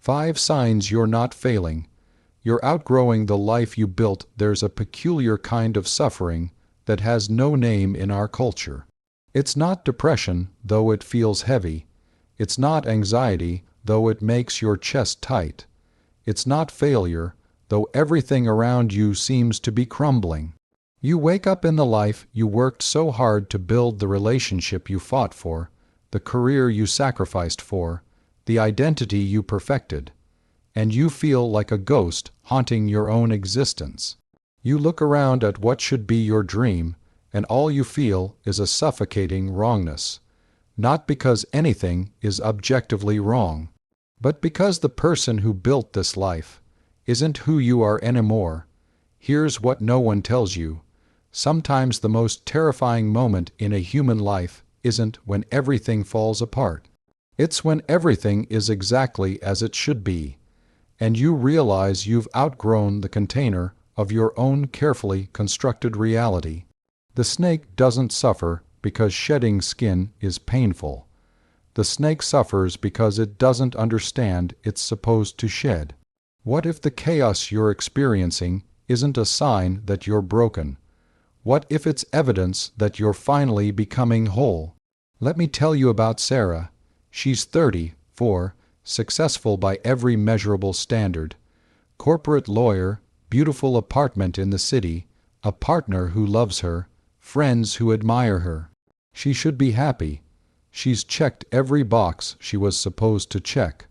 5 signs you're not failing. You're outgrowing the life you built. There's a peculiar kind of suffering that has no name in our culture. It's not depression, though it feels heavy. It's not anxiety, though it makes your chest tight. It's not failure, though everything around you seems to be crumbling. You wake up in the life you worked so hard to build, the relationship you fought for, the career you sacrificed for, the identity you perfected, and you feel like a ghost haunting your own existence. You look around at what should be your dream, and all you feel is a suffocating wrongness, not because anything is objectively wrong, but because the person who built this life isn't who you are anymore. Here's what no one tells you. Sometimes the most terrifying moment in a human life isn't when everything falls apart. It's when everything is exactly as it should be, and you realize you've outgrown the container of your own carefully constructed reality. The snake doesn't suffer because shedding skin is painful. The snake suffers because it doesn't understand it's supposed to shed. What if the chaos you're experiencing isn't a sign that you're broken? What if it's evidence that you're finally becoming whole? Let me tell you about Sarah. She's 34, successful by every measurable standard. Corporate lawyer, beautiful apartment in the city, a partner who loves her, friends who admire her. She should be happy. She's checked every box she was supposed to check.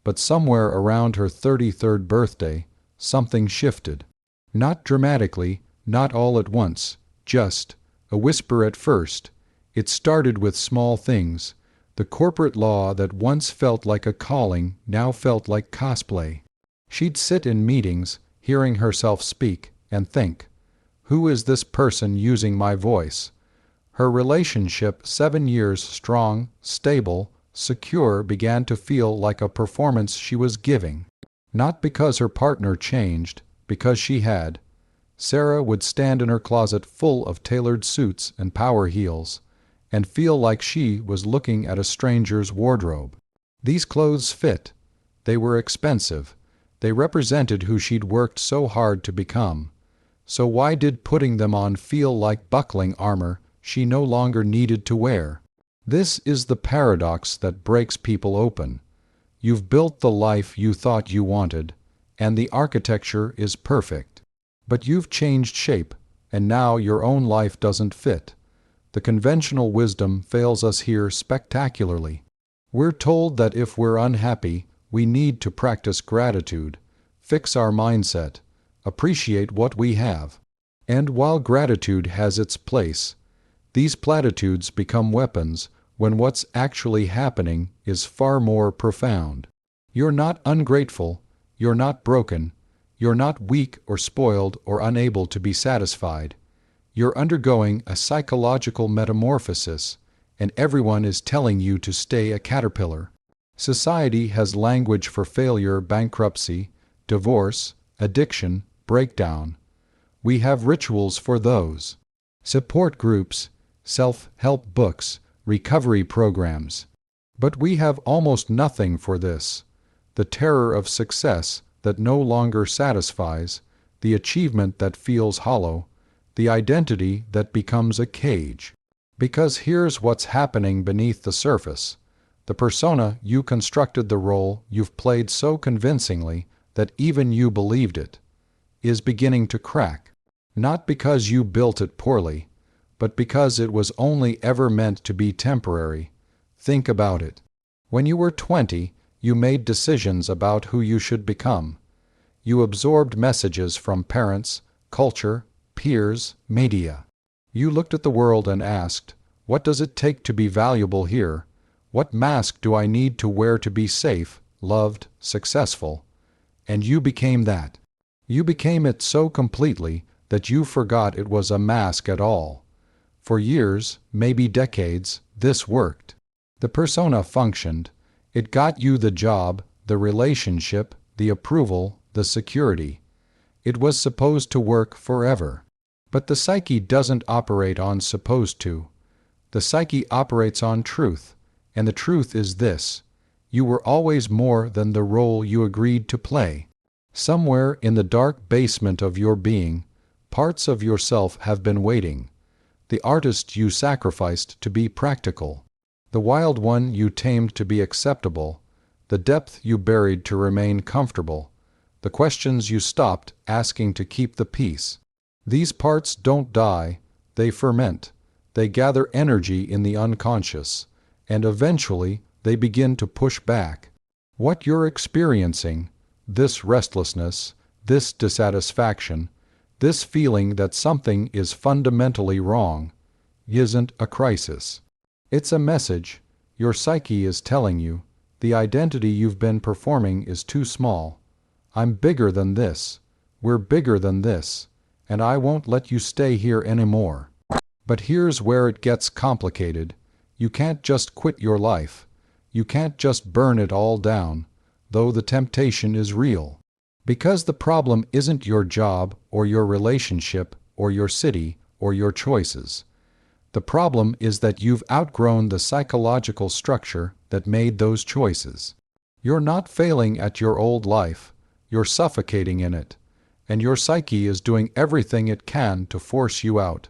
But somewhere around her 33rd birthday, something shifted. Not dramatically, not all at once, just a whisper at first. It started with small things. The corporate law that once felt like a calling now felt like cosplay. She'd sit in meetings, hearing herself speak, and think, who is this person using my voice? Her relationship, 7 years strong, stable, secure, began to feel like a performance she was giving. Not because her partner changed, because she had. Sarah would stand in her closet full of tailored suits and power heels, and feel like she was looking at a stranger's wardrobe. These clothes fit. They were expensive. They represented who she'd worked so hard to become. So why did putting them on feel like buckling armor she no longer needed to wear? This is the paradox that breaks people open. You've built the life you thought you wanted, and the architecture is perfect. But you've changed shape, and now your own life doesn't fit. The conventional wisdom fails us here spectacularly. We're told that if we're unhappy, we need to practice gratitude, fix our mindset, appreciate what we have. And while gratitude has its place, these platitudes become weapons when what's actually happening is far more profound. You're not ungrateful, you're not broken, you're not weak or spoiled or unable to be satisfied. You're undergoing a psychological metamorphosis, and everyone is telling you to stay a caterpillar. Society has language for failure, bankruptcy, divorce, addiction, breakdown. We have rituals for those. Support groups, self-help books, recovery programs. But we have almost nothing for this. The terror of success that no longer satisfies, the achievement that feels hollow, the identity that becomes a cage. Because here's what's happening beneath the surface. The persona you constructed, the role you've played so convincingly that even you believed it, is beginning to crack. Not because you built it poorly, but because it was only ever meant to be temporary. Think about it. When you were 20, you made decisions about who you should become. You absorbed messages from parents, culture, peers, media. You looked at the world and asked, what does it take to be valuable here? What mask do I need to wear to be safe, loved, successful? And you became that. You became it so completely that you forgot it was a mask at all. For years, maybe decades, this worked. The persona functioned. It got you the job, the relationship, the approval, the security. It was supposed to work forever. But the psyche doesn't operate on supposed to. The psyche operates on truth, and the truth is this. You were always more than the role you agreed to play. Somewhere in the dark basement of your being, parts of yourself have been waiting. The artist you sacrificed to be practical. The wild one you tamed to be acceptable. The depth you buried to remain comfortable. The questions you stopped asking to keep the peace. These parts don't die, they ferment. They gather energy in the unconscious, and eventually they begin to push back. What you're experiencing, this restlessness, this dissatisfaction, this feeling that something is fundamentally wrong, isn't a crisis. It's a message. Your psyche is telling you, the identity you've been performing is too small. I'm bigger than this. We're bigger than this. And I won't let you stay here anymore. But here's where it gets complicated. You can't just quit your life. You can't just burn it all down, though the temptation is real. Because the problem isn't your job or your relationship or your city or your choices. The problem is that you've outgrown the psychological structure that made those choices. You're not failing at your old life. You're suffocating in it. And your psyche is doing everything it can to force you out,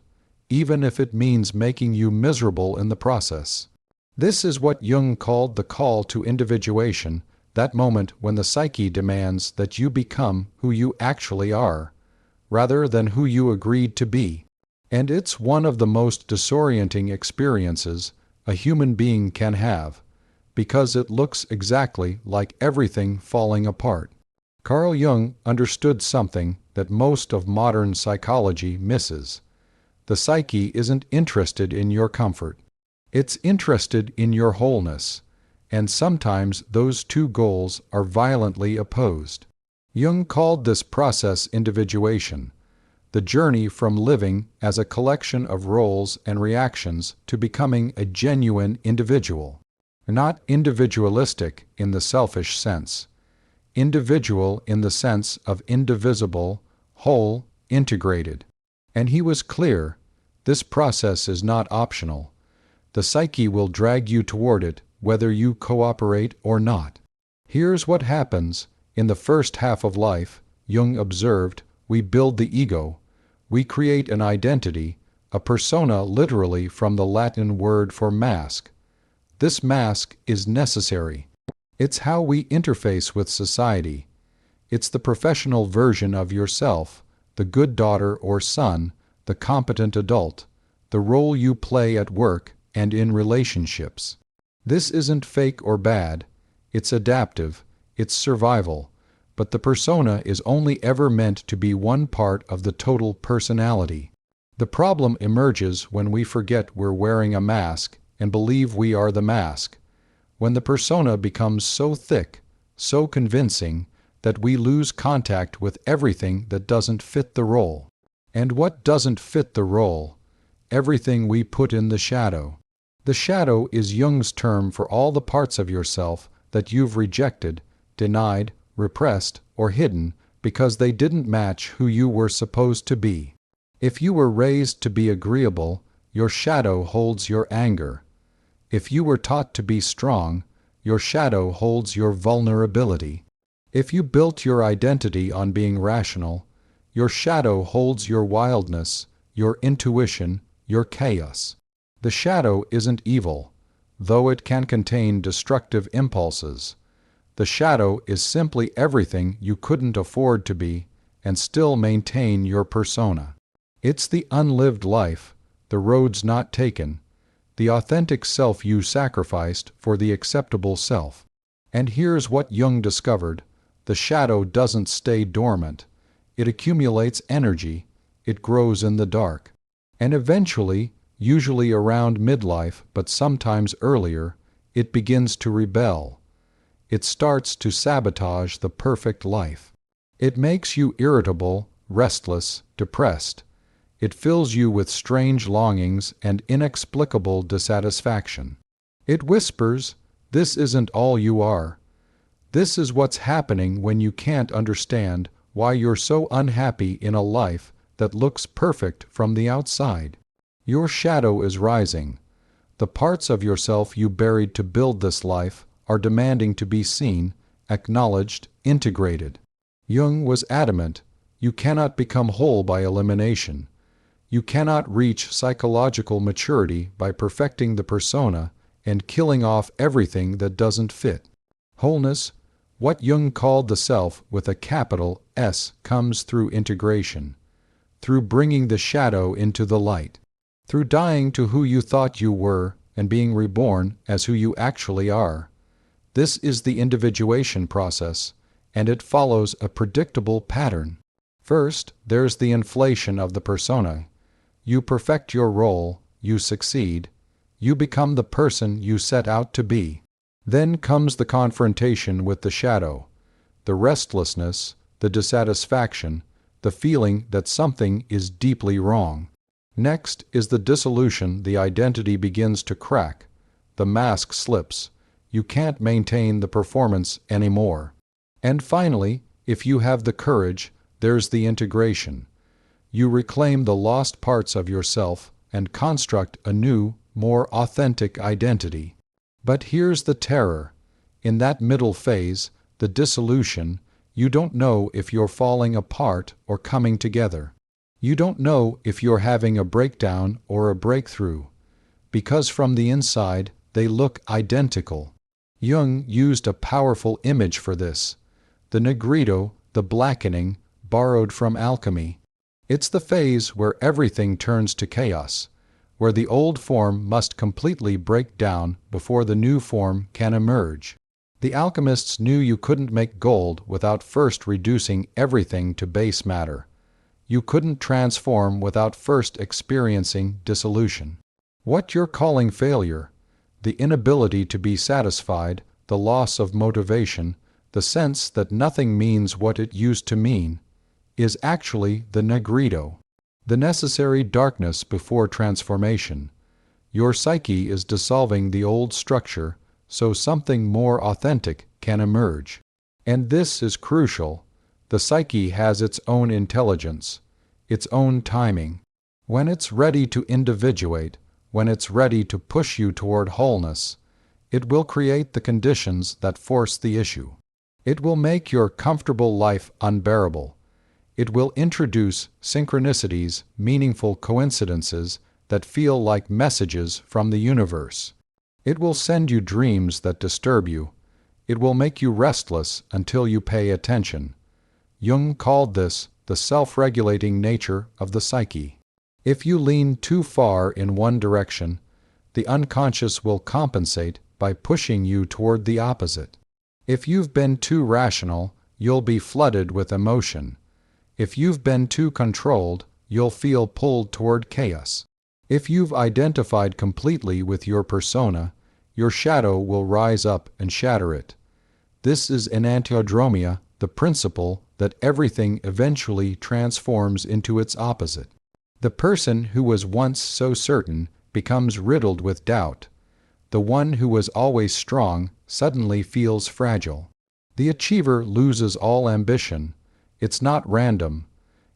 even if it means making you miserable in the process. This is what Jung called the call to individuation, that moment when the psyche demands that you become who you actually are, rather than who you agreed to be. And it's one of the most disorienting experiences a human being can have, because it looks exactly like everything falling apart. Carl Jung understood something that most of modern psychology misses. The psyche isn't interested in your comfort. It's interested in your wholeness, and sometimes those two goals are violently opposed. Jung called this process individuation, the journey from living as a collection of roles and reactions to becoming a genuine individual. Not individualistic in the selfish sense. Individual in the sense of indivisible, whole, integrated. And he was clear, this process is not optional. The psyche will drag you toward it whether you cooperate or not. Here's what happens. In the first half of life, Jung observed, we build the ego. We create an identity, a persona literally from the Latin word for mask. This mask is necessary. It's how we interface with society. It's the professional version of yourself, the good daughter or son, the competent adult, the role you play at work and in relationships. This isn't fake or bad. It's adaptive. It's survival. But the persona is only ever meant to be one part of the total personality. The problem emerges when we forget we're wearing a mask and believe we are the mask. When the persona becomes so thick, so convincing, that we lose contact with everything that doesn't fit the role. And what doesn't fit the role? Everything we put in the shadow. The shadow is Jung's term for all the parts of yourself that you've rejected, denied, repressed, or hidden because they didn't match who you were supposed to be. If you were raised to be agreeable, your shadow holds your anger. If you were taught to be strong, your shadow holds your vulnerability. If you built your identity on being rational, your shadow holds your wildness, your intuition, your chaos. The shadow isn't evil, though it can contain destructive impulses. The shadow is simply everything you couldn't afford to be and still maintain your persona. It's the unlived life, the roads not taken, the authentic self you sacrificed for the acceptable self. And here's what Jung discovered. The shadow doesn't stay dormant. It accumulates energy. It grows in the dark. And eventually, usually around midlife, but sometimes earlier, it begins to rebel. It starts to sabotage the perfect life. It makes you irritable, restless, depressed. It fills you with strange longings and inexplicable dissatisfaction. It whispers, this isn't all you are. This is what's happening when you can't understand why you're so unhappy in a life that looks perfect from the outside. Your shadow is rising. The parts of yourself you buried to build this life are demanding to be seen, acknowledged, integrated. Jung was adamant, you cannot become whole by elimination. You cannot reach psychological maturity by perfecting the persona and killing off everything that doesn't fit. Wholeness, what Jung called the self with a capital S, comes through integration, through bringing the shadow into the light, through dying to who you thought you were and being reborn as who you actually are. This is the individuation process, and it follows a predictable pattern. First, there's the inflation of the persona. You perfect your role, you succeed, you become the person you set out to be. Then comes the confrontation with the shadow, the restlessness, the dissatisfaction, the feeling that something is deeply wrong. Next is the dissolution. The identity begins to crack, the mask slips, you can't maintain the performance anymore. And finally, if you have the courage, there's the integration. You reclaim the lost parts of yourself and construct a new, more authentic identity. But here's the terror. In that middle phase, the dissolution, you don't know if you're falling apart or coming together. You don't know if you're having a breakdown or a breakthrough, because from the inside, they look identical. Jung used a powerful image for this. The nigredo, the blackening, borrowed from alchemy. It's the phase where everything turns to chaos, where the old form must completely break down before the new form can emerge. The alchemists knew you couldn't make gold without first reducing everything to base matter. You couldn't transform without first experiencing dissolution. What you're calling failure, the inability to be satisfied, the loss of motivation, the sense that nothing means what it used to mean, is actually the nigredo, the necessary darkness before transformation. Your psyche is dissolving the old structure so something more authentic can emerge. And this is crucial. The psyche has its own intelligence, its own timing. When it's ready to individuate, when it's ready to push you toward wholeness, it will create the conditions that force the issue. It will make your comfortable life unbearable. It will introduce synchronicities, meaningful coincidences that feel like messages from the universe. It will send you dreams that disturb you. It will make you restless until you pay attention. Jung called this the self-regulating nature of the psyche. If you lean too far in one direction, the unconscious will compensate by pushing you toward the opposite. If you've been too rational, you'll be flooded with emotion. If you've been too controlled, you'll feel pulled toward chaos. If you've identified completely with your persona, your shadow will rise up and shatter it. This is enantiodromia, the principle that everything eventually transforms into its opposite. The person who was once so certain becomes riddled with doubt. The one who was always strong suddenly feels fragile. The achiever loses all ambition. It's not random.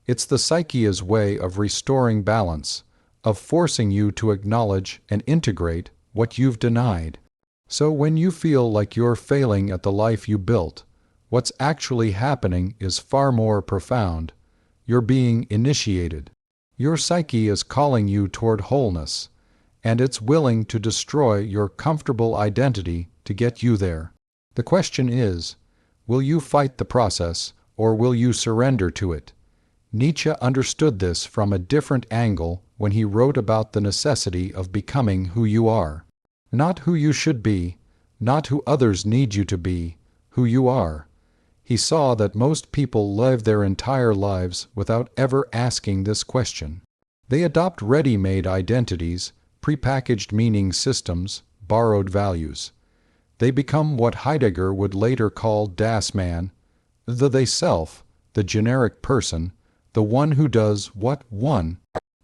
It's the psyche's way of restoring balance, of forcing you to acknowledge and integrate what you've denied. So when you feel like you're failing at the life you built, what's actually happening is far more profound. You're being initiated. Your psyche is calling you toward wholeness, and it's willing to destroy your comfortable identity to get you there. The question is, will you fight the process, or will you surrender to it? Nietzsche understood this from a different angle when he wrote about the necessity of becoming who you are. Not who you should be, not who others need you to be, who you are. He saw that most people live their entire lives without ever asking this question. They adopt ready-made identities, prepackaged meaning systems, borrowed values. They become what Heidegger would later call Das Man, the they-self, the generic person, the one who does what one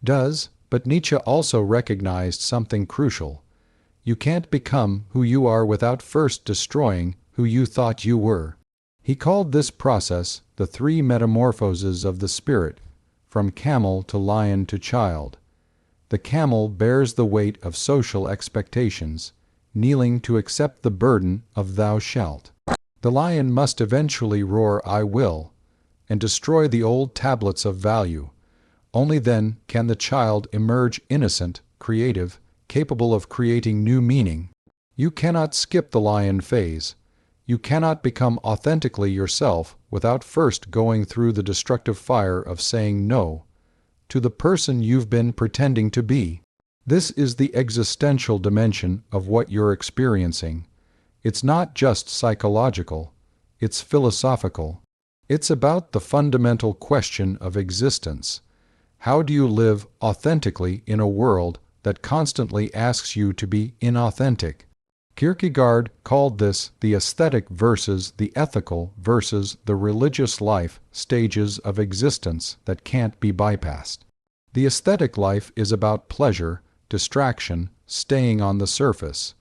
does. But Nietzsche also recognized something crucial. You can't become who you are without first destroying who you thought you were. He called this process the three metamorphoses of the spirit, from camel to lion to child. The camel bears the weight of social expectations, kneeling to accept the burden of thou shalt. The lion must eventually roar I will, and destroy the old tablets of value. Only then can the child emerge innocent, creative, capable of creating new meaning. You cannot skip the lion phase. You cannot become authentically yourself without first going through the destructive fire of saying no to the person you've been pretending to be. This is the existential dimension of what you're experiencing. It's not just psychological, it's philosophical. It's about the fundamental question of existence. How do you live authentically in a world that constantly asks you to be inauthentic? Kierkegaard called this the aesthetic versus the ethical versus the religious life stages of existence that can't be bypassed. The aesthetic life is about pleasure, distraction, staying on the surface.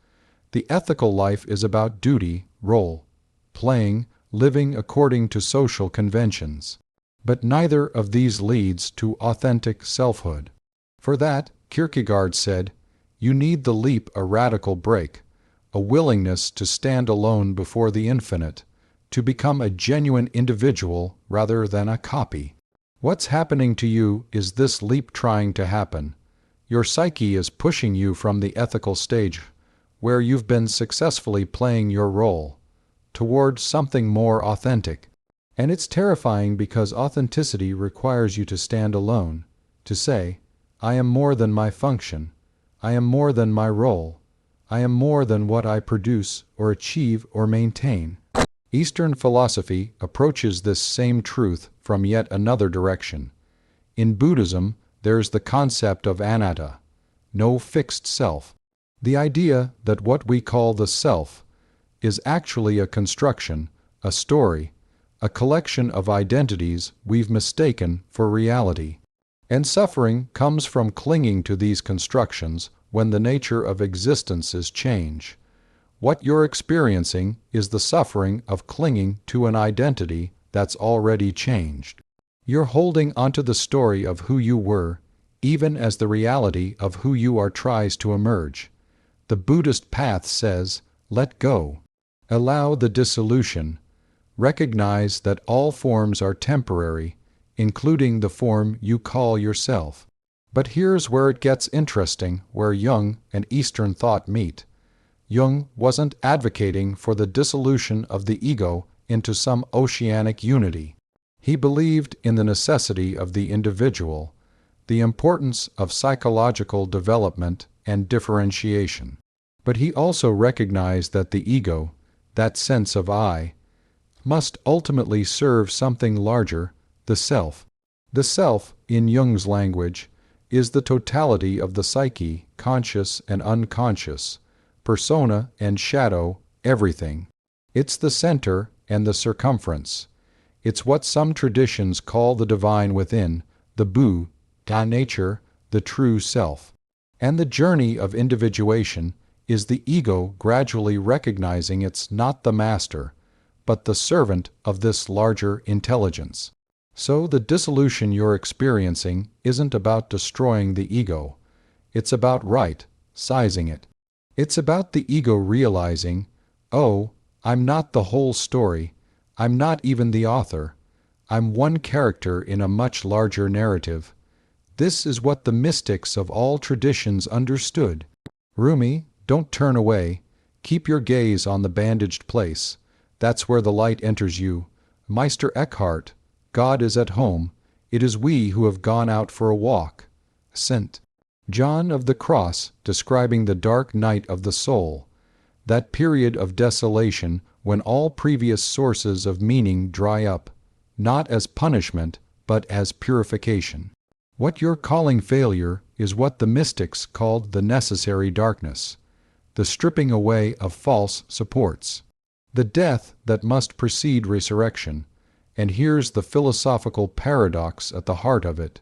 The ethical life is about duty, role, playing, living according to social conventions. But neither of these leads to authentic selfhood. For that, Kierkegaard said, you need the leap, a radical break, a willingness to stand alone before the infinite, to become a genuine individual rather than a copy. What's happening to you is this leap trying to happen. Your psyche is pushing you from the ethical stage, where you've been successfully playing your role, toward something more authentic. And it's terrifying because authenticity requires you to stand alone, to say, I am more than my function, I am more than my role, I am more than what I produce or achieve or maintain. Eastern philosophy approaches this same truth from yet another direction. In Buddhism, there's the concept of anatta, no fixed self. The idea that what we call the self is actually a construction, a story, a collection of identities we've mistaken for reality. And suffering comes from clinging to these constructions when the nature of existence is change. What you're experiencing is the suffering of clinging to an identity that's already changed. You're holding onto the story of who you were, even as the reality of who you are tries to emerge. The Buddhist path says, let go. Allow the dissolution. Recognize that all forms are temporary, including the form you call yourself. But here's where it gets interesting, where Jung and Eastern thought meet. Jung wasn't advocating for the dissolution of the ego into some oceanic unity. He believed in the necessity of the individual, the importance of psychological development and differentiation. But he also recognized that the ego, that sense of I, must ultimately serve something larger, the self. The self, in Jung's language, is the totality of the psyche, conscious and unconscious, persona and shadow, everything. It's the center and the circumference. It's what some traditions call the divine within, the Buddha nature, the true self. And the journey of individuation is the ego gradually recognizing it's not the master, but the servant of this larger intelligence. So the dissolution you're experiencing isn't about destroying the ego. It's about right-sizing it. It's about the ego realizing, oh, I'm not the whole story. I'm not even the author. I'm one character in a much larger narrative. This is what the mystics of all traditions understood. Rumi, don't turn away. Keep your gaze on the bandaged place. That's where the light enters you. Meister Eckhart, God is at home. It is we who have gone out for a walk. St. John of the Cross, describing the dark night of the soul, that period of desolation when all previous sources of meaning dry up, not as punishment, but as purification. What you're calling failure is what the mystics called the necessary darkness, the stripping away of false supports, the death that must precede resurrection. And here's the philosophical paradox at the heart of it.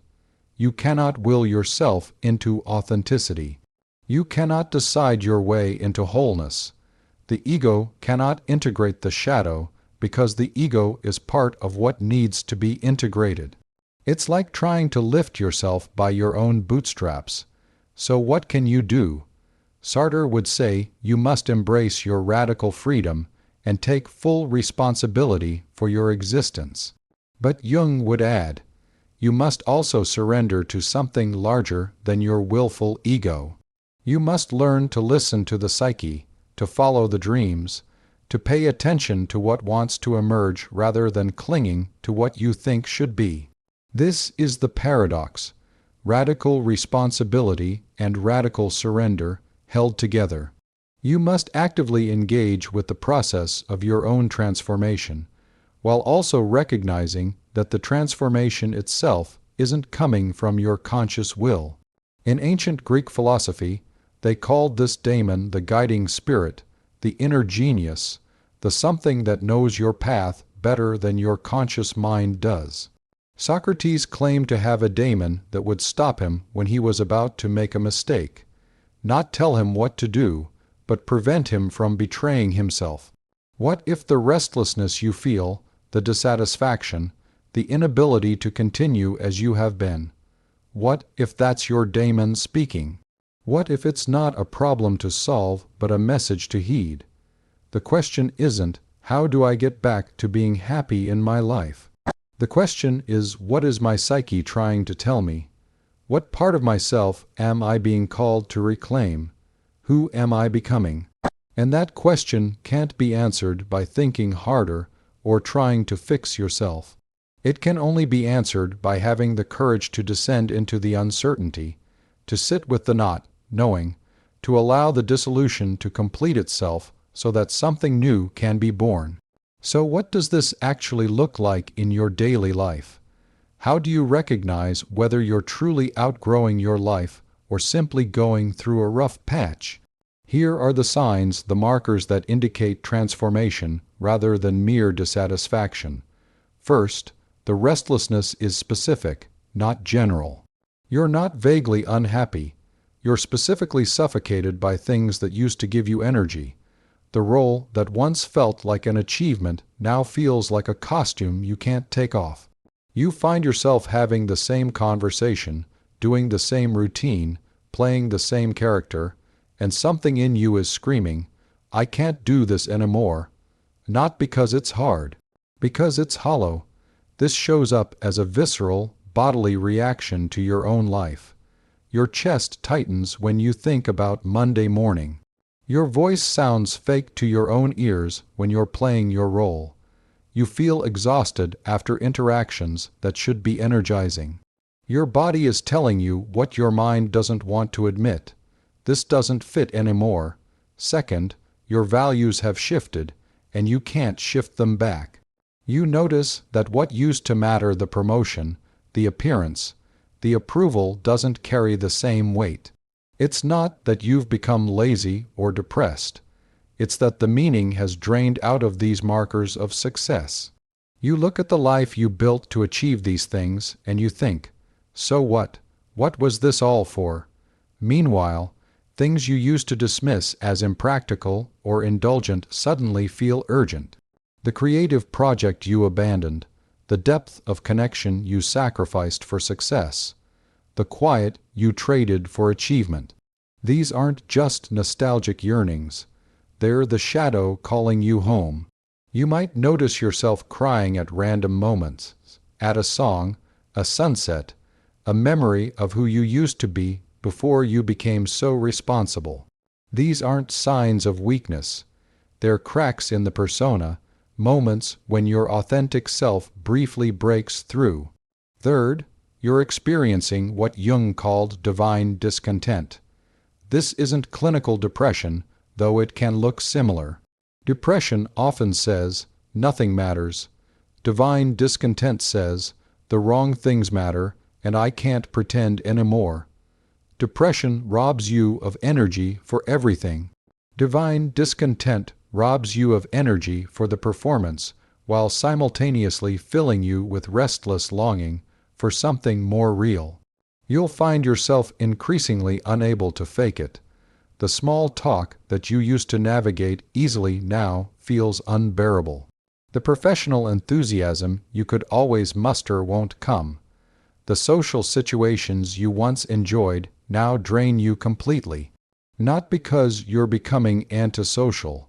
You cannot will yourself into authenticity. You cannot decide your way into wholeness. The ego cannot integrate the shadow because the ego is part of what needs to be integrated. It's like trying to lift yourself by your own bootstraps. So what can you do? Sartre would say you must embrace your radical freedom and take full responsibility for your existence. But Jung would add, you must also surrender to something larger than your willful ego. You must learn to listen to the psyche, to follow the dreams, to pay attention to what wants to emerge rather than clinging to what you think should be. This is the paradox: radical responsibility and radical surrender held together. You must actively engage with the process of your own transformation, while also recognizing that the transformation itself isn't coming from your conscious will. In ancient Greek philosophy, they called this daemon the guiding spirit, the inner genius, the something that knows your path better than your conscious mind does. Socrates claimed to have a daemon that would stop him when he was about to make a mistake, not tell him what to do, but prevent him from betraying himself. What if the restlessness you feel, the dissatisfaction, the inability to continue as you have been? What if that's your daemon speaking? What if it's not a problem to solve, but a message to heed? The question isn't, how do I get back to being happy in my life? The question is, what is my psyche trying to tell me? What part of myself am I being called to reclaim? Who am I becoming? And that question can't be answered by thinking harder or trying to fix yourself. It can only be answered by having the courage to descend into the uncertainty, to sit with the not knowing, to allow the dissolution to complete itself so that something new can be born. So what does this actually look like in your daily life? How do you recognize whether you're truly outgrowing your life or simply going through a rough patch? Here are the signs, the markers that indicate transformation rather than mere dissatisfaction. First, the restlessness is specific, not general. You're not vaguely unhappy. You're specifically suffocated by things that used to give you energy. The role that once felt like an achievement now feels like a costume you can't take off. You find yourself having the same conversation, doing the same routine, playing the same character, and something in you is screaming, I can't do this anymore. Not because it's hard, because it's hollow. This shows up as a visceral, bodily reaction to your own life. Your chest tightens when you think about Monday morning. Your voice sounds fake to your own ears when you're playing your role. You feel exhausted after interactions that should be energizing. Your body is telling you what your mind doesn't want to admit. This doesn't fit anymore. Second, your values have shifted, and you can't shift them back. You notice that what used to matter, the promotion, the appearance, the approval, doesn't carry the same weight. It's not that you've become lazy or depressed. It's that the meaning has drained out of these markers of success. You look at the life you built to achieve these things, and you think, so what? What was this all for? Meanwhile, things you used to dismiss as impractical or indulgent suddenly feel urgent. The creative project you abandoned, the depth of connection you sacrificed for success, the quiet you traded for achievement. These aren't just nostalgic yearnings. They're the shadow calling you home. You might notice yourself crying at random moments, at a song, a sunset, a memory of who you used to be before you became so responsible. These aren't signs of weakness. They're cracks in the persona, moments when your authentic self briefly breaks through. Third, you're experiencing what Jung called divine discontent. This isn't clinical depression, though it can look similar. Depression often says, nothing matters. Divine discontent says, the wrong things matter, and I can't pretend anymore. Depression robs you of energy for everything. Divine discontent robs you of energy for the performance, while simultaneously filling you with restless longing for something more real. You'll find yourself increasingly unable to fake it. The small talk that you used to navigate easily now feels unbearable. The professional enthusiasm you could always muster won't come. The social situations you once enjoyed now drain you completely. Not because you're becoming antisocial,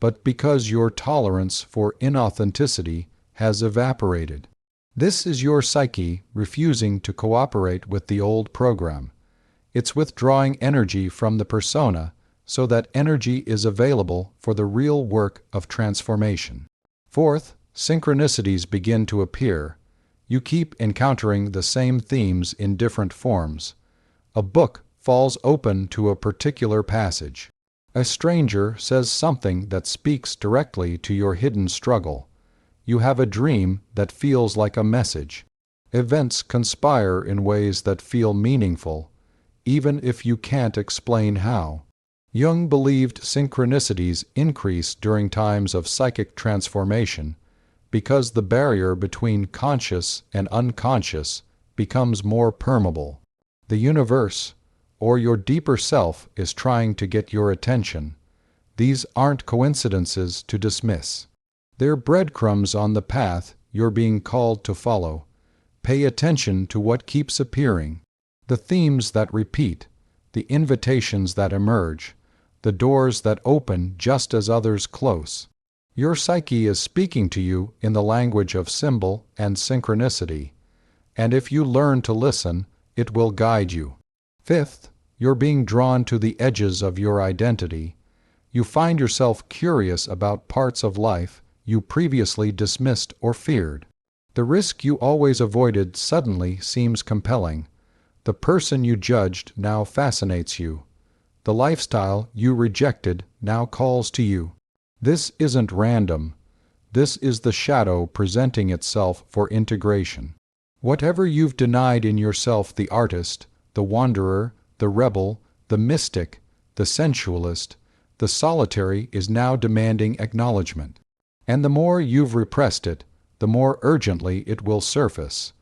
but because your tolerance for inauthenticity has evaporated. This is your psyche refusing to cooperate with the old program. It's withdrawing energy from the persona so that energy is available for the real work of transformation. Fourth, synchronicities begin to appear. You keep encountering the same themes in different forms. A book falls open to a particular passage. A stranger says something that speaks directly to your hidden struggle. You have a dream that feels like a message. Events conspire in ways that feel meaningful, even if you can't explain how. Jung believed synchronicities increase during times of psychic transformation because the barrier between conscious and unconscious becomes more permeable. The universe, or your deeper self, is trying to get your attention. These aren't coincidences to dismiss. They're breadcrumbs on the path you're being called to follow. Pay attention to what keeps appearing, the themes that repeat, the invitations that emerge, the doors that open just as others close. Your psyche is speaking to you in the language of symbol and synchronicity, and if you learn to listen, it will guide you. Fifth, you're being drawn to the edges of your identity. You find yourself curious about parts of life you previously dismissed or feared. The risk you always avoided suddenly seems compelling. The person you judged now fascinates you. The lifestyle you rejected now calls to you. This isn't random. This is the shadow presenting itself for integration. Whatever you've denied in yourself, the artist, the wanderer, the rebel, the mystic, the sensualist, the solitary, is now demanding acknowledgement. And the more you've repressed it, the more urgently it will surface.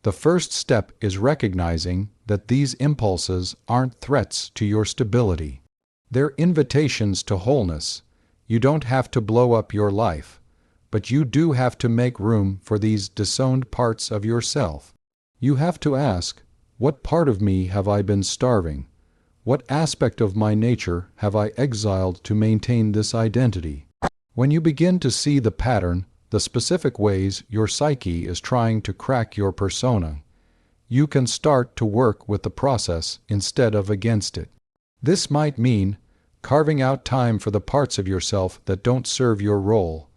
The first step is recognizing that these impulses aren't threats to your stability. They're invitations to wholeness. You don't have to blow up your life, but you do have to make room for these disowned parts of yourself. You have to ask, what part of me have I been starving? What aspect of my nature have I exiled to maintain this identity? When you begin to see the pattern, the specific ways your psyche is trying to crack your persona, you can start to work with the process instead of against it. This might mean carving out time for the parts of yourself that don't serve your role,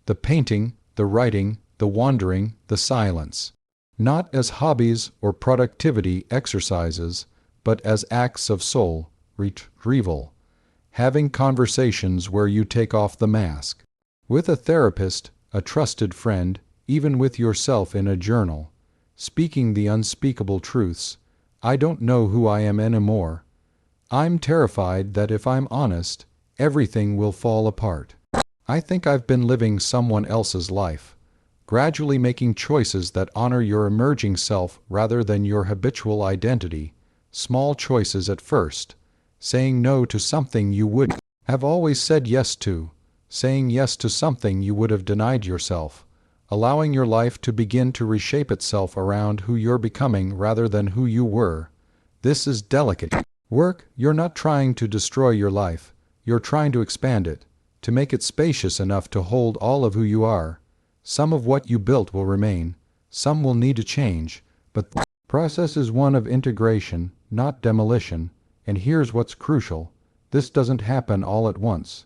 the painting, the writing, the wandering, the silence, not as hobbies or productivity exercises, but as acts of soul retrieval, having conversations where you take off the mask. With a therapist, a trusted friend, even with yourself in a journal, speaking the unspeakable truths. I don't know who I am anymore. I'm terrified that if I'm honest, everything will fall apart. I think I've been living someone else's life, gradually making choices that honor your emerging self rather than your habitual identity. Small choices at first, saying no to something you would have always said yes to, saying yes to something you would have denied yourself, allowing your life to begin to reshape itself around who you're becoming rather than who you were. This is delicate work. You're not trying to destroy your life, you're trying to expand it, to make it spacious enough to hold all of who you are. Some of what you built will remain, some will need to change, but the process is one of integration, not demolition. And here's what's crucial: this doesn't happen all at once.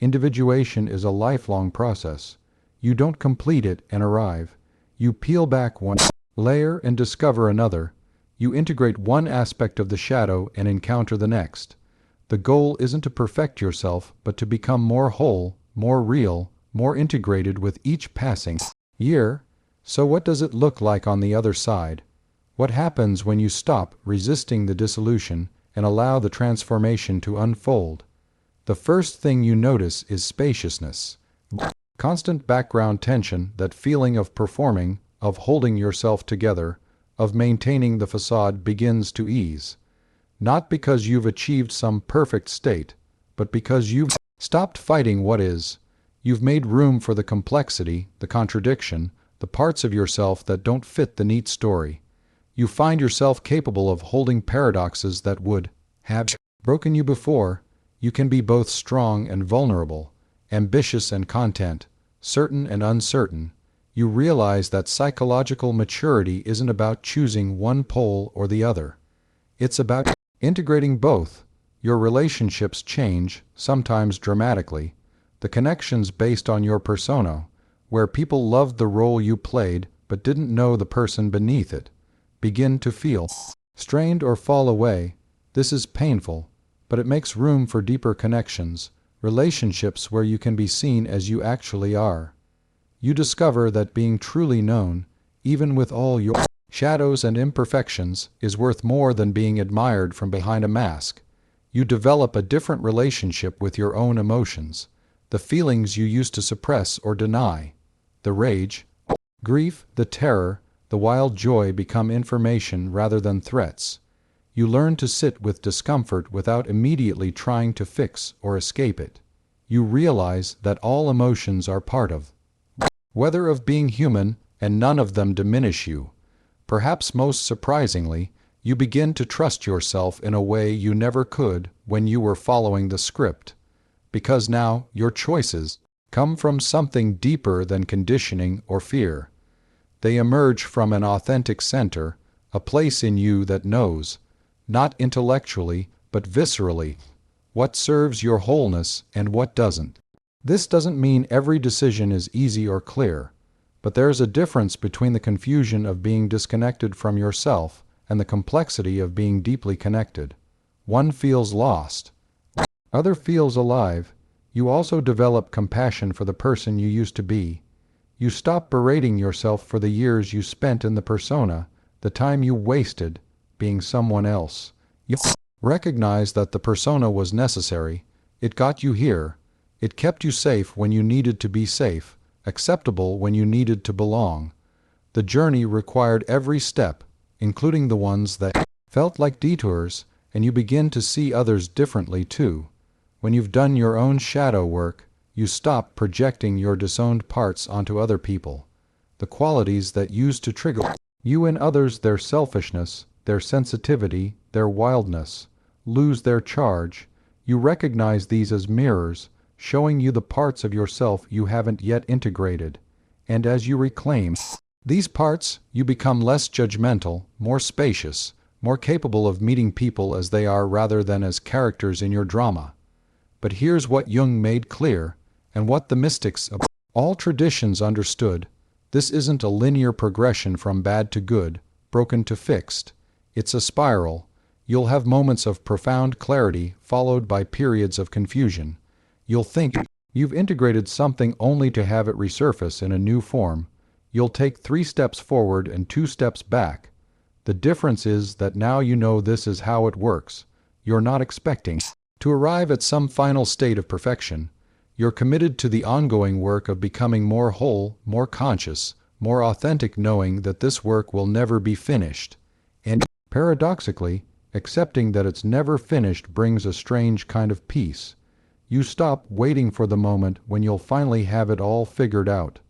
Individuation is a lifelong process. You don't complete it and arrive. You peel back one layer and discover another. You integrate one aspect of the shadow and encounter the next. The goal isn't to perfect yourself, but to become more whole, more real, more integrated with each passing year. So what does it look like on the other side? What happens when you stop resisting the dissolution and allow the transformation to unfold? The first thing you notice is spaciousness. Constant background tension, that feeling of performing, of holding yourself together, of maintaining the facade, begins to ease. Not because you've achieved some perfect state, but because you've stopped fighting what is. You've made room for the complexity, the contradiction, the parts of yourself that don't fit the neat story. You find yourself capable of holding paradoxes that would have broken you before, you can be both strong and vulnerable, ambitious and content, certain and uncertain. You realize that psychological maturity isn't about choosing one pole or the other. It's about integrating both. Your relationships change, sometimes dramatically. The connections based on your persona, where people loved the role you played but didn't know the person beneath it, begin to feel strained or fall away. This is painful, but it makes room for deeper connections, relationships where you can be seen as you actually are. You discover that being truly known, even with all your shadows and imperfections, is worth more than being admired from behind a mask. You develop a different relationship with your own emotions, the feelings you used to suppress or deny. The rage, grief, the terror, the wild joy become information rather than threats. You learn to sit with discomfort without immediately trying to fix or escape it. You realize that all emotions are part of weather of being human, and none of them diminish you. Perhaps most surprisingly, you begin to trust yourself in a way you never could when you were following the script, because now your choices come from something deeper than conditioning or fear. They emerge from an authentic center, a place in you that knows, not intellectually, but viscerally, what serves your wholeness and what doesn't. This doesn't mean every decision is easy or clear, but there's a difference between the confusion of being disconnected from yourself and the complexity of being deeply connected. One feels lost, other feels alive. You also develop compassion for the person you used to be. You stop berating yourself for the years you spent in the persona, the time you wasted being someone else. You recognize that the persona was necessary. It got you here. It kept you safe when you needed to be safe, acceptable when you needed to belong. The journey required every step, including the ones that felt like detours, and you begin to see others differently too. When you've done your own shadow work, you stop projecting your disowned parts onto other people. The qualities that used to trigger you in others, their selfishness, their sensitivity, their wildness, lose their charge. You recognize these as mirrors, showing you the parts of yourself you haven't yet integrated. And as you reclaim these parts, you become less judgmental, more spacious, more capable of meeting people as they are rather than as characters in your drama. But here's what Jung made clear, and what the mystics of all traditions understood. This isn't a linear progression from bad to good, broken to fixed. It's a spiral. You'll have moments of profound clarity followed by periods of confusion. You'll think you've integrated something only to have it resurface in a new form. You'll take 3 steps forward and 2 steps back. The difference is that now you know this is how it works. You're not expecting to arrive at some final state of perfection. You're committed to the ongoing work of becoming more whole, more conscious, more authentic, knowing that this work will never be finished. And paradoxically, accepting that it's never finished brings a strange kind of peace. You stop waiting for the moment when you'll finally have it all figured out.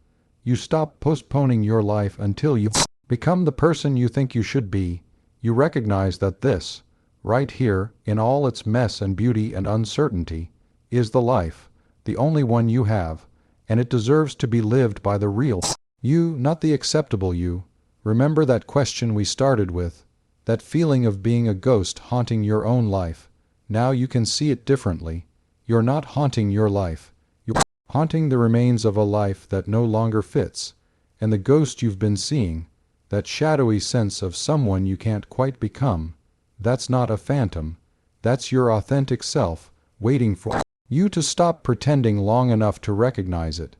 You stop postponing your life until you become the person you think you should be. You recognize that this, right here, in all its mess and beauty and uncertainty, is the life, the only one you have, and it deserves to be lived by the real you, not the acceptable you. Remember that question we started with, that feeling of being a ghost haunting your own life. Now you can see it differently. You're not haunting your life. You're haunting the remains of a life that no longer fits, and the ghost you've been seeing, that shadowy sense of someone you can't quite become, that's not a phantom. That's your authentic self, waiting for you to stop pretending long enough to recognize it.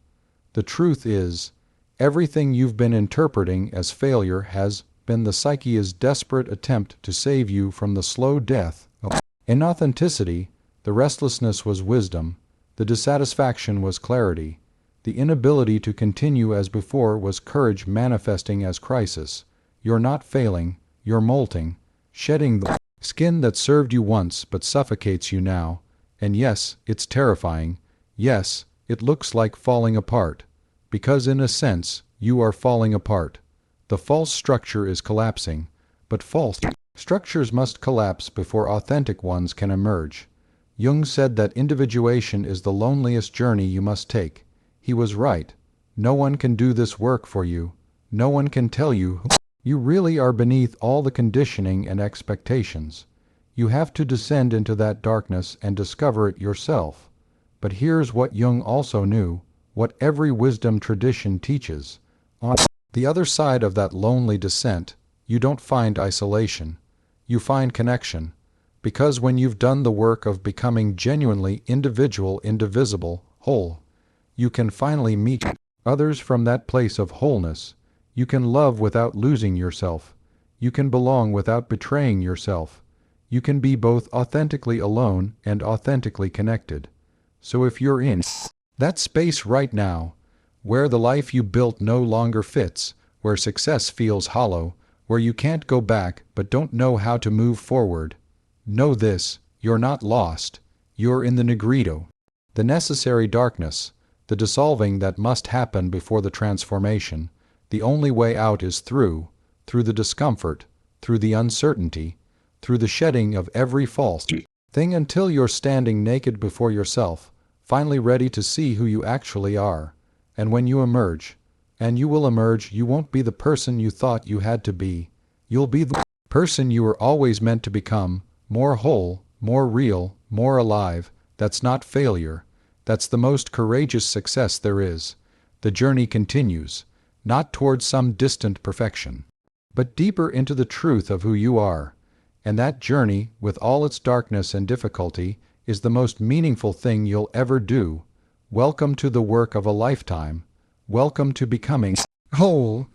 The truth is, everything you've been interpreting as failure has been the psyche's desperate attempt to save you from the slow death of inauthenticity. The restlessness was wisdom, the dissatisfaction was clarity, the inability to continue as before was courage manifesting as crisis. You're not failing, you're molting, shedding the skin that served you once but suffocates you now. And yes, it's terrifying. Yes, it looks like falling apart. Because in a sense, you are falling apart. The false structure is collapsing, but false Structures must collapse before authentic ones can emerge. Jung said that individuation is the loneliest journey you must take. He was right. No one can do this work for you. No one can tell you who you really are beneath all the conditioning and expectations. You have to descend into that darkness and discover it yourself. But here's what Jung also knew, what every wisdom tradition teaches. On the other side of that lonely descent, you don't find isolation. You find connection. Because when you've done the work of becoming genuinely individual, indivisible, whole, you can finally meet others from that place of wholeness. You can love without losing yourself. You can belong without betraying yourself. You can be both authentically alone and authentically connected. So if you're in that space right now, where the life you built no longer fits, where success feels hollow, where you can't go back but don't know how to move forward, know this: you're not lost. You're in the nigredo, the necessary darkness, the dissolving that must happen before the transformation. The only way out is through the discomfort, through the uncertainty, through the shedding of every false thing until you're standing naked before yourself, finally ready to see who you actually are. And when you emerge, and you will emerge, you won't be the person you thought you had to be. You'll be the person you were always meant to become, more whole, more real, more alive. That's not failure. That's the most courageous success there is. The journey continues, not towards some distant perfection, but deeper into the truth of who you are. And that journey, with all its darkness and difficulty, is the most meaningful thing you'll ever do. Welcome to the work of a lifetime. Welcome to becoming whole.